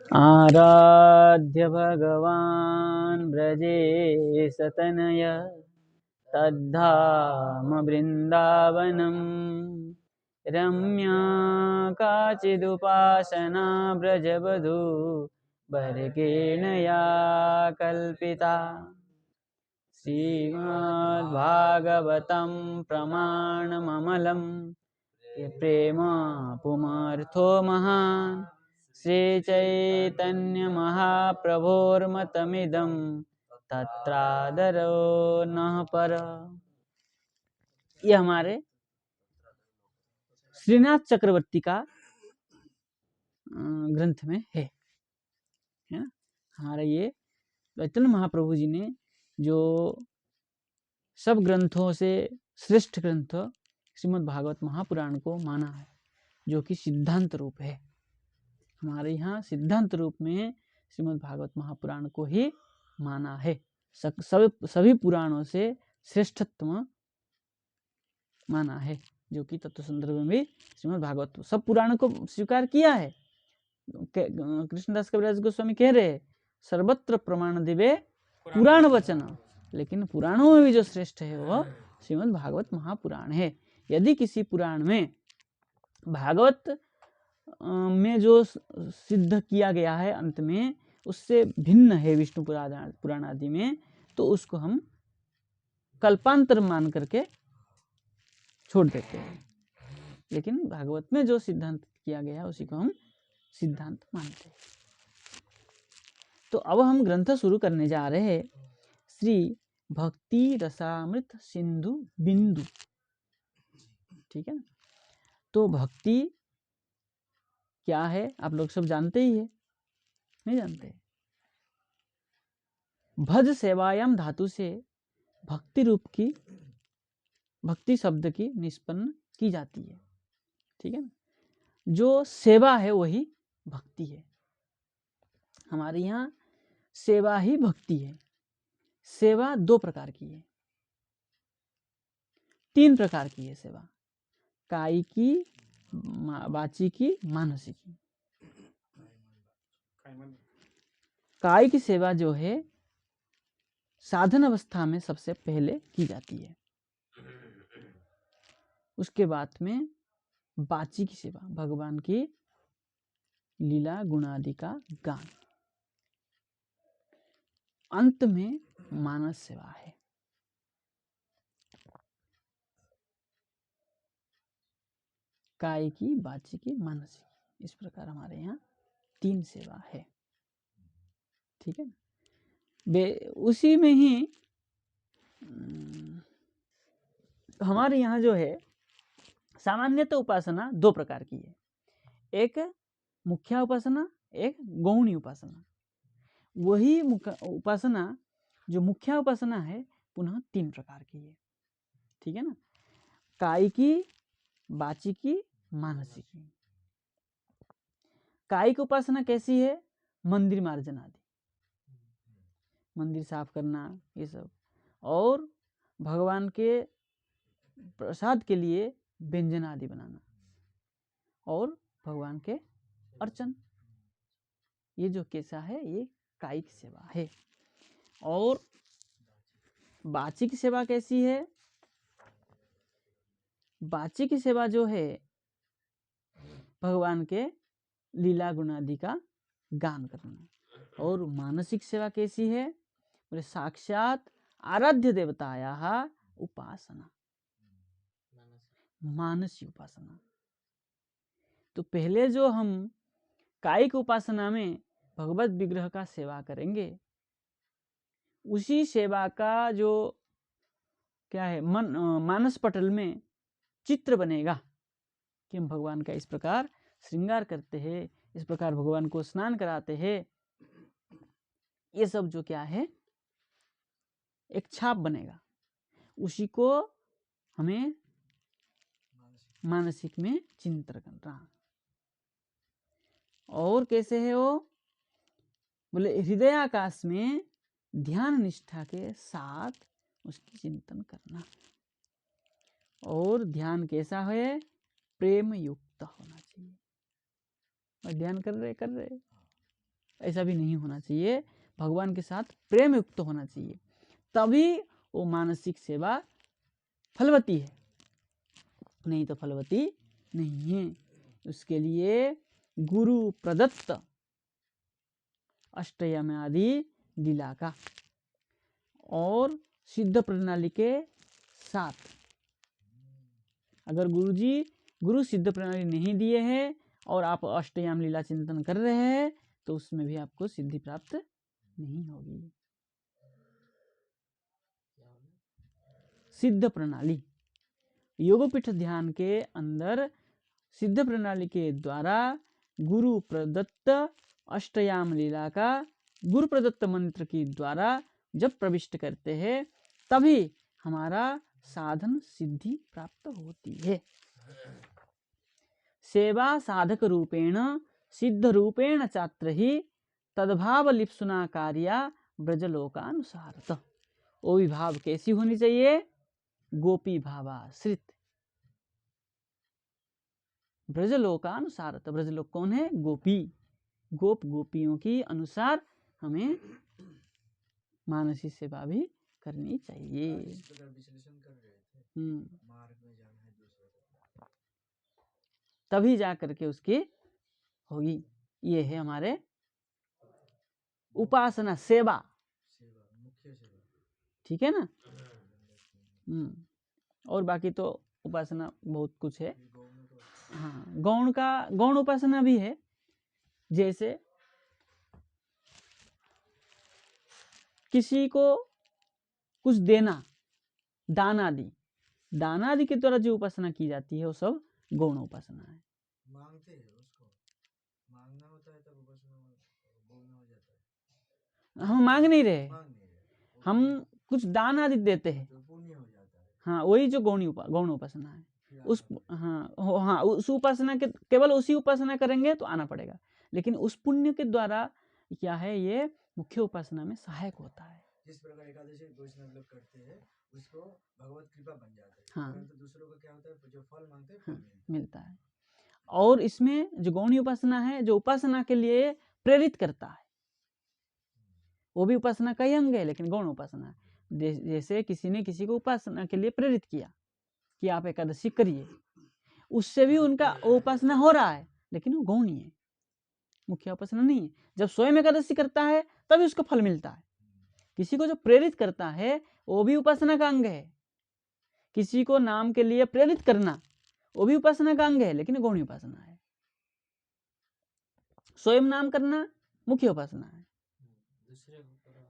आराध्य भगवान् व्रजे सतनय तद्धाम वृन्दावनम् रम्या काचिदुपासना व्रजवधू वर्गेण या कल्पिता श्रीमद्भागवतं प्रमाणममलं प्रेम पुमर्थो महान् श्रीचैतन्यमहाप्रभोर्मतमिदं तत्रादरो नः पर। ये हमारे श्रीनाथ चक्रवर्ती का ग्रंथ में है ना। हमारे ये चैतन्य महाप्रभु जी ने जो सब ग्रंथों से श्रेष्ठ ग्रंथ श्रीमद् भागवत महापुराण को माना है, जो कि सिद्धांत रूप है। हमारे यहाँ सिद्धांत रूप में श्रीमद् भागवत महापुराण को ही माना है। सभी पुराणों से श्रेष्ठत्व माना है, जो कि तत्व संदर्भ में भी श्रीमद् भागवत सब पुराणों को स्वीकार किया है। कृष्णदास कविराज गोस्वामी कह रहे हैं, सर्वत्र प्रमाण दिवे पुराण वचन, लेकिन पुराणों में भी जो श्रेष्ठ है वह श्रीमद् भागवत महापुराण है। यदि किसी पुराण में भागवत में जो सिद्ध किया गया है अंत में उससे भिन्न है विष्णु पुराण आदि में, तो उसको हम कल्पांतर मान करके छोड़ देते हैं। लेकिन भागवत में जो सिद्धांत किया गया है उसी को हम सिद्धांत मानते हैं। तो अब हम ग्रंथ शुरू करने जा रहे हैं। श्री भक्ति रसामृत सिंधु बिंदु, ठीक है ना। तो भक्ति क्या है आप लोग सब जानते ही है, नहीं जानते? भज सेवायाम धातु से भक्ति रूप की, भक्ति शब्द की निष्पन्न की जाती है, ठीक है ना। जो सेवा है वही भक्ति है। हमारे यहाँ सेवा ही भक्ति है। सेवा दो प्रकार की है, तीन प्रकार की है सेवा, कायिकी, वाचिकी, मानसिकी। कायिक सेवा जो है साधन अवस्था में सबसे पहले की जाती है, उसके बाद में वाची की सेवा, भगवान की लीला गुणादि का गान, अंत में मानस सेवा है। कायिकी, वाचिकी, मानसिकी, इस प्रकार हमारे यहाँ तीन सेवा है, ठीक है ना। उसी में ही हमारे यहाँ जो है सामान्यतः उपासना दो प्रकार की है, एक मुख्या उपासना, एक गौणी उपासना। वही उपासना जो मुख्या उपासना है पुनः तीन प्रकार की है, ठीक है ना। कायिकी, वाचिकी, मानसिकी। कायिक उपासना कैसी है? मंदिर मार्जन आदि, मंदिर साफ करना ये सब, और भगवान के प्रसाद के लिए व्यंजन आदि बनाना, और भगवान के अर्चन, ये जो कैसा है ये कायिक सेवा है। और वाचिक सेवा कैसी है? वाचिक सेवा जो है भगवान के लीला गुणादि का गान करना। और मानसिक सेवा कैसी है? बोले साक्षात आराध्य देवताया उपासना, मानसिक उपासना। तो पहले जो हम कायिक उपासना में भगवत विग्रह का सेवा करेंगे, उसी सेवा का जो क्या है मानस पटल में चित्र बनेगा कि हम भगवान का इस प्रकार श्रृंगार करते हैं, इस प्रकार भगवान को स्नान कराते हैं। ये सब जो क्या है एक छाप बनेगा, उसी को हमें मानसिक में चिंतन करना। और कैसे है वो? बोले हृदयाकाश में ध्यान निष्ठा के साथ उसकी चिंतन करना। और ध्यान कैसा है? प्रेम युक्त होना चाहिए। और ध्यान कर रहे ऐसा भी नहीं होना चाहिए। भगवान के साथ प्रेम युक्त होना चाहिए, तभी वो मानसिक सेवा फलवती है, नहीं तो फलवती नहीं है। उसके लिए गुरु प्रदत्त अष्टयाम आदि लीला का और सिद्ध प्रणाली के साथ, अगर गुरु सिद्ध प्रणाली नहीं दिए हैं और आप अष्टयाम लीला चिंतन कर रहे हैं तो उसमें भी आपको सिद्धि प्राप्त नहीं होगी। सिद्ध प्रणाली, योगपीठ ध्यान के अंदर सिद्ध प्रणाली के द्वारा गुरु प्रदत्त अष्टयाम लीला का गुरु प्रदत्त मंत्र के द्वारा जब प्रविष्ट करते हैं तभी हमारा साधन सिद्धि प्राप्त होती है। सेवा साधक रूपेण सिद्ध रूपेण चात्र ही तद्भाव लिप्सुना कार्या ब्रजलोकानुसारत। वो भी भाव कैसी होनी चाहिए? गोपी भावाश्रित, ब्रजलोकानुसारत। ब्रजलोक कौन है? गोपी। गोपियों की अनुसार हमें मानसिक सेवा भी करनी चाहिए। तभी जा करके उसकी होगी। ये है हमारे उपासना सेवा, ठीक है ना। और बाकी तो उपासना बहुत कुछ है। हाँ, गौण उपासना भी है। जैसे किसी को कुछ देना, दान आदि के द्वारा जो उपासना की जाती है वो सब गौण उपासना है। मांगते हैं उसको, मांगना होता है तब उपासना गौण हो जाता है। हम मांग नहीं रहे, हम कुछ दान आदि देते हैं तो पुण्य हो जाता है। हाँ, वही जो गौण उपासना है। उस उस उपासना के केवल उसी उपासना करेंगे तो आना पड़ेगा, लेकिन उस पुण्य के द्वारा क्या है, ये मुख्य उपासना में सहायक होता है। जिस प्रकार एकादशी वैष्णव लोग करते हैं उसको भगवत कृपा बन जाता है। हाँ, परंतु दूसरों को क्या होता है, जो फल मांगते हैं हाँ, मिलता है। और इसमें जो गौणी उपासना है, जो उपासना के लिए प्रेरित करता है, वो भी उपासना का ही अंग है, लेकिन गौण उपासना है। जैसे किसी ने किसी को उपासना के लिए प्रेरित किया कि आप एकादशी करिए, उससे भी उनका उपासना हो रहा है, लेकिन वो गौणी है, मुख्य उपासना नहीं है। जब स्वयं एकादशी करता है तभी उसको फल मिलता है। किसी को जो प्रेरित करता है वो भी उपासना का अंग है। किसी को नाम के लिए प्रेरित करना वो भी उपासना का अंग है, लेकिन गौणी उपासना है। स्वयं नाम करना मुख्य उपासना है,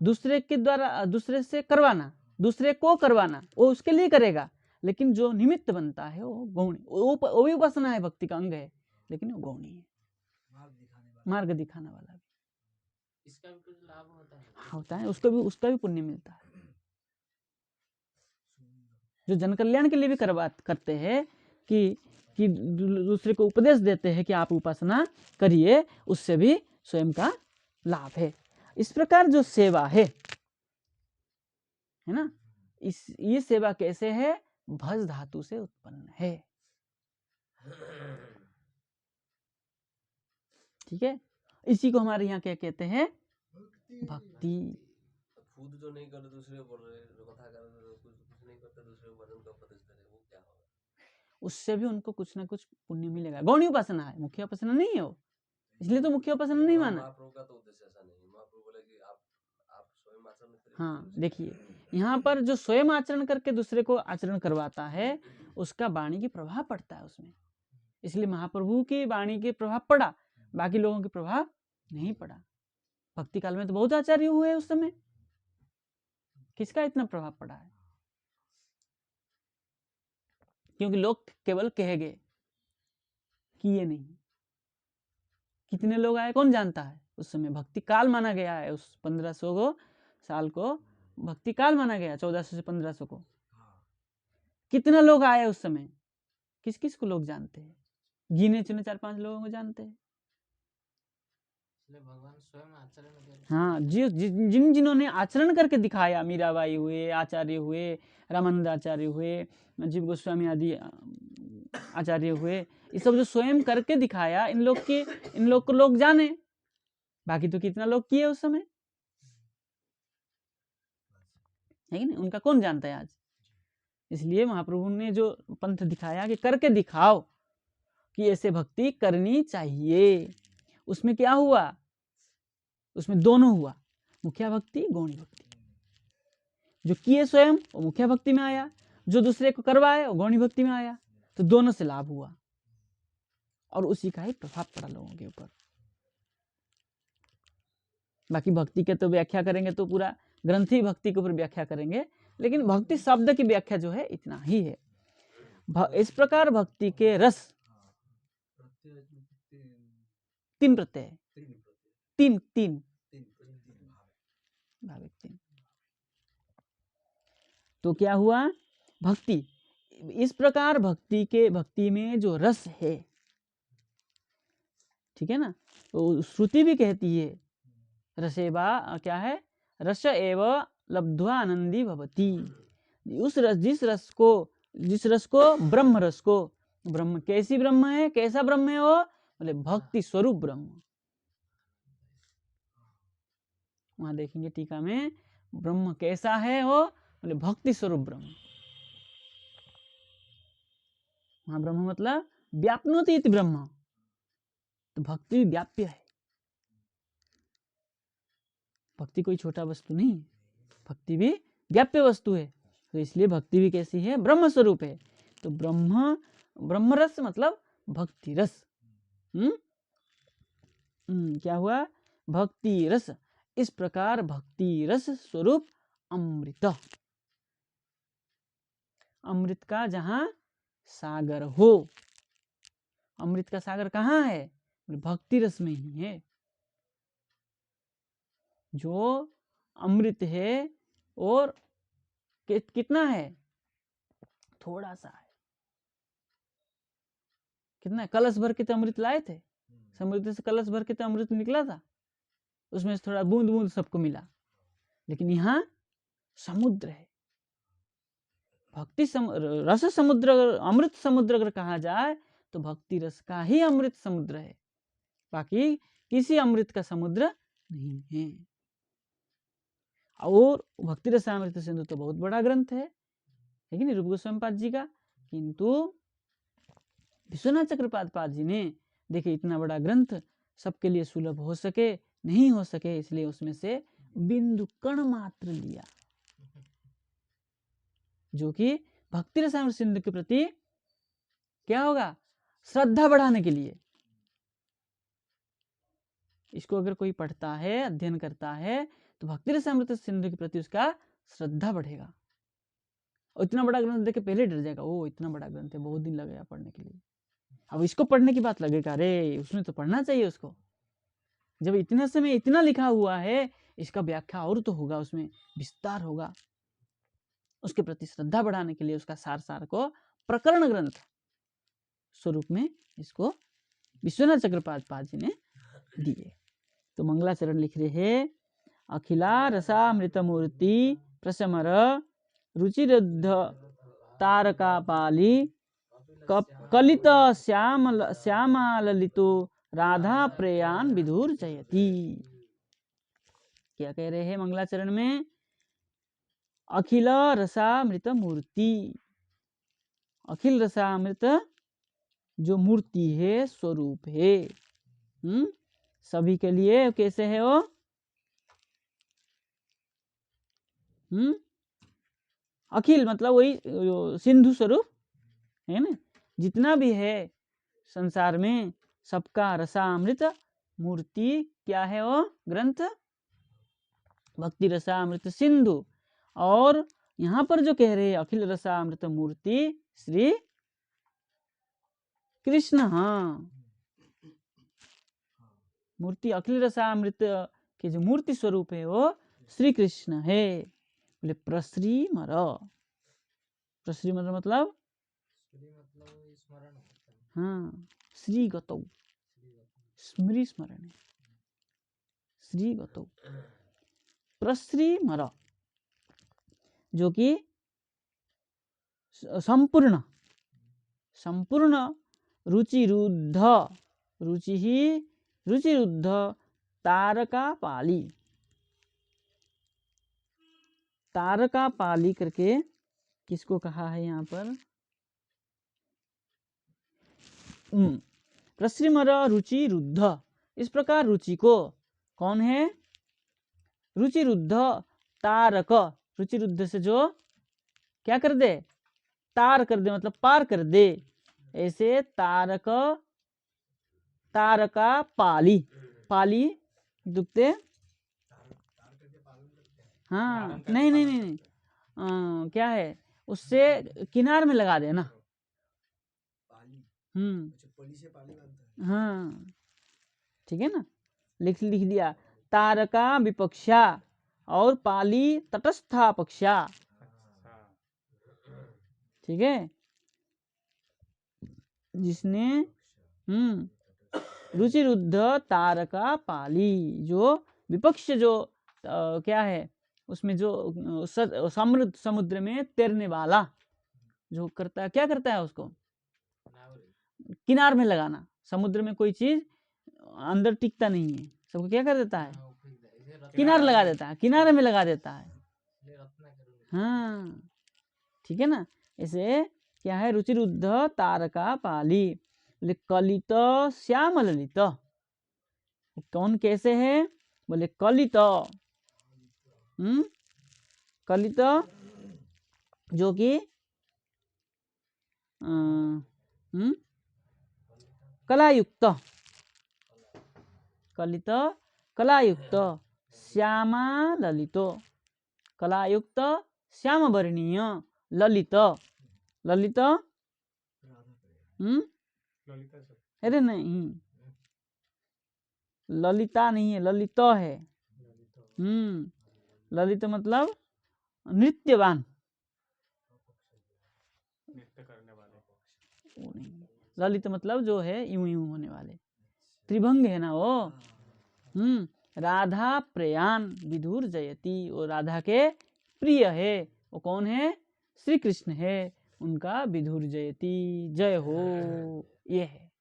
दूसरे के द्वारा दूसरे से करवाना, दूसरे को करवाना वो उसके लिए करेगा, लेकिन जो निमित्त बनता है वो गौणी, वो भी उपासना है, भक्ति का अंग है, लेकिन वो गौणी है, मार्ग दिखाने वाला भी। इसका भी कुछ लाभ होता है, उसका भी पुण्य मिलता है। जो जन कल्याण के लिए भी करते हैं कि दूसरे को उपदेश देते हैं कि आप उपासना करिए, उससे भी स्वयं का लाभ है। इस प्रकार जो सेवा है ना, ये सेवा कैसे है? भज धातु से उत्पन्न है, ठीक है। इसी को हमारे यहाँ क्या कहते हैं? भक्ति। खुद जो नहीं कर रहे दूसरे को बोल रहे, जो कथा कर रहे कुछ नहीं करते दूसरे को भजन का उपदेश दे रहे, वो क्या होगा? उससे भी उनको कुछ ना कुछ पुण्य मिलेगा। गौणी उपासना है, मुख्य उपासना नहीं है वो, इसलिए तो मुख्य उपासना नहीं माना। महाप्रभु का तो उद्देश्य ऐसा नहीं। महाप्रभु बोले कि आप स्वयं आचरण करिए। हाँ, देखिए यहाँ पर जो स्वयं आचरण करके दूसरे को आचरण करवाता है उसका वाणी की प्रभाव पड़ता है उसमें, इसलिए महाप्रभु की वाणी के प्रभाव पड़ा, बाकी लोगों के प्रभाव नहीं पड़ा। भक्ति काल में तो बहुत आचार्य हुए उस समय, किसका इतना प्रभाव पड़ा है? क्योंकि लोग केवल कह गए, किए नहीं। कितने लोग आए कौन जानता है? उस समय भक्ति काल माना गया है, उस 1500 साल को भक्ति काल माना गया, 1400 से 1500 को। कितने लोग आए उस समय? किस किस को लोग जानते हैं? गिने चुने 4-5 लोगों को जानते हैं। भगवान स्वयं आचरण, हाँ, जिन्होंने आचरण करके दिखाया, मीराबाई हुए, आचार्य हुए, रामानंद आचार्य हुए, जीव गोस्वामी आदि आचार्य हुए, ये सब जो स्वयं करके दिखाया, इन लोग को लोग जाने, बाकी तो कितना लोग किए उस समय, है कि नहीं, उनका कौन जानता है आज। इसलिए महाप्रभु ने जो पंथ दिखाया कि करके दिखाओ कि ऐसे भक्ति करनी चाहिए, उसमें क्या हुआ, उसमें दोनों हुआ, मुख्या भक्ति गौणी भक्ति। जो किए स्वयं वो मुख्या भक्ति में आया, जो दूसरे को करवाए वो गौणी भक्ति में आया, तो दोनों से लाभ हुआ और उसी का ही प्रभाव पड़ा लोगों के ऊपर। बाकी भक्ति के तो व्याख्या करेंगे तो पूरा ग्रंथ ही भक्ति के ऊपर व्याख्या करेंगे, लेकिन भक्ति शब्द की व्याख्या जो है इतना ही है। इस प्रकार भक्ति के रस, प्रत्यय में तीन प्रत्यय, तीन तीन भाविक तीन, तो क्या हुआ, भक्ति, इस प्रकार भक्ति में जो रस है, ठीक है ना, तो श्रुति भी कहती है रसेवा क्या है, रस एव लब्ध्वा आनंदी भवति। उस रस, जिस रस को ब्रह्म रस को, ब्रह्म कैसी ब्रह्म है, कैसा ब्रह्म है वो, बोले भक्ति स्वरूप ब्रह्म। वहां देखेंगे टीका में, ब्रह्म कैसा है वो, बोले भक्ति स्वरूप ब्रह्म। वहां ब्रह्म मतलब व्याप्नोति इति ब्रह्म, तो भक्ति व्याप्य है। भक्ति कोई छोटा वस्तु नहीं, भक्ति भी व्याप्य वस्तु है, तो इसलिए भक्ति भी कैसी है, ब्रह्म स्वरूप है। तो ब्रह्म रस मतलब भक्ति रस। क्या हुआ, भक्ति रस, इस प्रकार भक्ति रस स्वरूप अमृत, अमृत का जहां सागर हो, अमृत का सागर कहाँ है, भक्ति रस में ही है। जो अमृत है और कितना है, थोड़ा सा है, कितना है, कलश भर के तो अमृत लाए थे, समुद्र से कलश भर के तो अमृत निकला था, उसमें से थोड़ा बूंद बूंद सबको मिला, लेकिन यहाँ समुद्र है। भक्ति रस समुद्र, अमृत समुद्र अगर कहा जाए तो भक्ति रस का ही अमृत समुद्र है, बाकी किसी अमृत का समुद्र नहीं है। और भक्ति रसामृत सिंधु तो बहुत बड़ा ग्रंथ है, लेकिन रूप गोस्वामी पाद जी का, किंतु विश्वनाथ चक्रपाद जी ने देखिए इतना बड़ा ग्रंथ सबके लिए सुलभ हो सके, नहीं हो सके, इसलिए उसमें से बिंदु कण मात्र लिया, जो कि भक्ति रसामृत सिंधु के प्रति क्या होगा, श्रद्धा बढ़ाने के लिए। इसको अगर कोई पढ़ता है, अध्ययन करता है, तो भक्ति रसामृत सिंधु के प्रति उसका श्रद्धा बढ़ेगा। और इतना बड़ा ग्रंथ देख के पहले डर जाएगा, ओ इतना बड़ा ग्रंथ है, बहुत दिन लगेगा पढ़ने के लिए। अब इसको पढ़ने की बात लगेगा, अरे उसमें तो पढ़ना चाहिए उसको, जब इतने समय इतना लिखा हुआ है, इसका व्याख्या और तो होगा, उसमें विस्तार होगा। उसके प्रति श्रद्धा बढ़ाने के लिए उसका सार को प्रकरण ग्रंथ स्वरूप में इसको विश्वनाथ चक्रपाद जी ने दिए। तो मंगलाचरण लिख रहे हैं, अखिला रसामृत मूर्ति प्रसमर रुचिरुद्ध तारका पाली कलित श्यामाललितो राधा प्रेयान विधुर जयति। क्या कह रहे हैं मंगलाचरण में, अखिल रसामृत मूर्ति, अखिल रसामृत जो मूर्ति है, स्वरूप है, सभी के लिए कैसे है वो, अखिल मतलब वही सिंधु स्वरूप है ना, जितना भी है संसार में सबका रसामृत मूर्ति क्या है, वो ग्रंथ भक्ति रसामृत सिंधु। और यहाँ पर जो कह रहे हैं अखिल रसामृत मूर्ति श्री कृष्ण, हाँ मूर्ति अखिल रसामृत के जो मूर्ति स्वरूप है वो श्री कृष्ण है। बोले प्रश्रीमर, प्रश्रीमर मतलब स्मरण, हाँ श्री गतौ, स्मृति स्मरण, श्री गतौ प्रश्रीमर, जो कि संपूर्ण, संपूर्ण रुचिरुद्ध, रुचि ही रुचिरुद्ध तारकापाली, तारकापाली करके किसको कहा है यहाँ पर? प्रश्रिमर रुचि रुद्ध, इस प्रकार रुचि को कौन है? रुचि रुद्ध तारक, रुचि रुद्ध से जो क्या कर दे? तार कर दे, मतलब पार कर दे। ऐसे तारक, तारका पाली, पाली दुखते, हाँ नहीं नहीं नहीं, नहीं। क्या है, उससे किनार में लगा देना। पाली, हम्म, अच्छा पली से पाली बनता है। हाँ ठीक है ना, लिख दिया। तारका विपक्षा और पाली तटस्था पक्षा, ठीक है। जिसने रुचि रुद्ध तारका पाली, जो विपक्ष जो क्या है उसमें जो समुद्र में तैरने वाला जो करता है, क्या करता है उसको? किनार में लगाना। समुद्र में कोई चीज अंदर टिकता नहीं है, सबको क्या कर देता है? किनार लगा देता है, किनारे में लगा देता है। हाँ ठीक है ना। ऐसे क्या है? रुचि रुद्ध तारका पाली, कलित श्याम ललित, कौन कैसे है? बोले कलित, कलित जो कि कलायुक्त, कलित कलायुक्त, श्यामा ललितो, कलायुक्त श्याम वर्णीय, ललित, ललित अरे नहीं, ललिता नहीं है, ललित है। ललित मतलब नृत्यवान, वो नहीं, ललित मतलब जो है यूं यूं होने वाले, त्रिभंग है ना वो। राधा प्रयाण विधुर जयति, वो राधा के प्रिय है। वो कौन है? श्री कृष्ण है, उनका विधुर जयति, जय हो, ये है।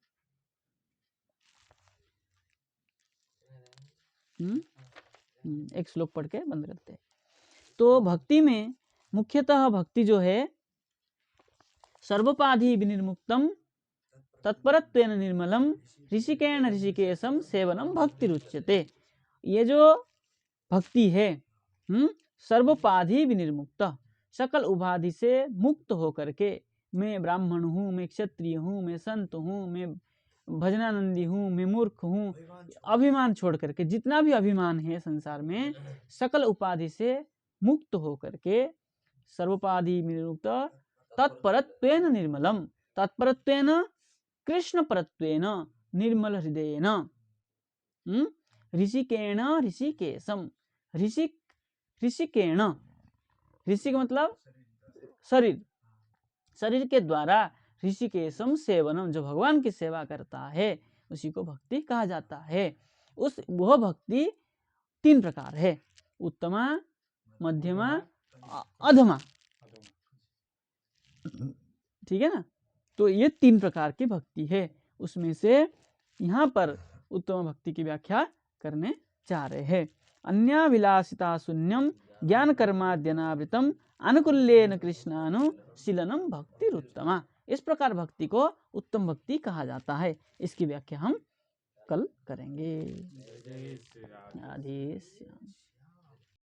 एक श्लोक पढ़ के बंद करते हैं। तो भक्ति में मुख्यतः भक्ति जो है, सर्वोपाधि विनिर्मुक्तम तत्परत्वेन निर्मलम ऋषिकेण ऋषिकेशम सेवनम भक्ति रुच्यते। ये जो भक्ति है सर्वोपाधि विनिर्मुक्त, सकल उपाधि से मुक्त होकर के, मैं ब्राह्मण हूँ, मैं क्षत्रिय हूँ, मैं संत हूँ, मैं भजनानंदी हूँ, मैं मूर्ख हूँ, अभिमान छोड़ करके, जितना भी अभिमान है संसार में, सकल उपाधि से मुक्त होकर के, सर्वोपाधि विनिर्मुक्त तत्परत्वेन निर्मलम, तत्परत्वेन कृष्ण परत्वेन निर्मल हृदयेन ऋषिकेण ऋषिकेशम, ऋषिकेण, ऋषि का मतलब शरीर, शरीर के द्वारा ऋषिकेशम सेवनम, जो भगवान की सेवा करता है उसी को भक्ति कहा जाता है। वह भक्ति 3 प्रकार है, उत्तमा, मध्यमा, अधमा, ठीक है ना। तो ये 3 प्रकार की भक्ति है, उसमें से यहाँ पर उत्तम भक्ति की व्याख्या करने जा रहे हैं। अन्या विलासिता शून्यम ज्ञान कर्माद्यनावृतम अनुकूल्येन कृष्णानुशीलनम भक्तिरुत्तमा, इस प्रकार भक्ति को उत्तम भक्ति कहा जाता है। इसकी व्याख्या हम कल करेंगे। राधे श्याम।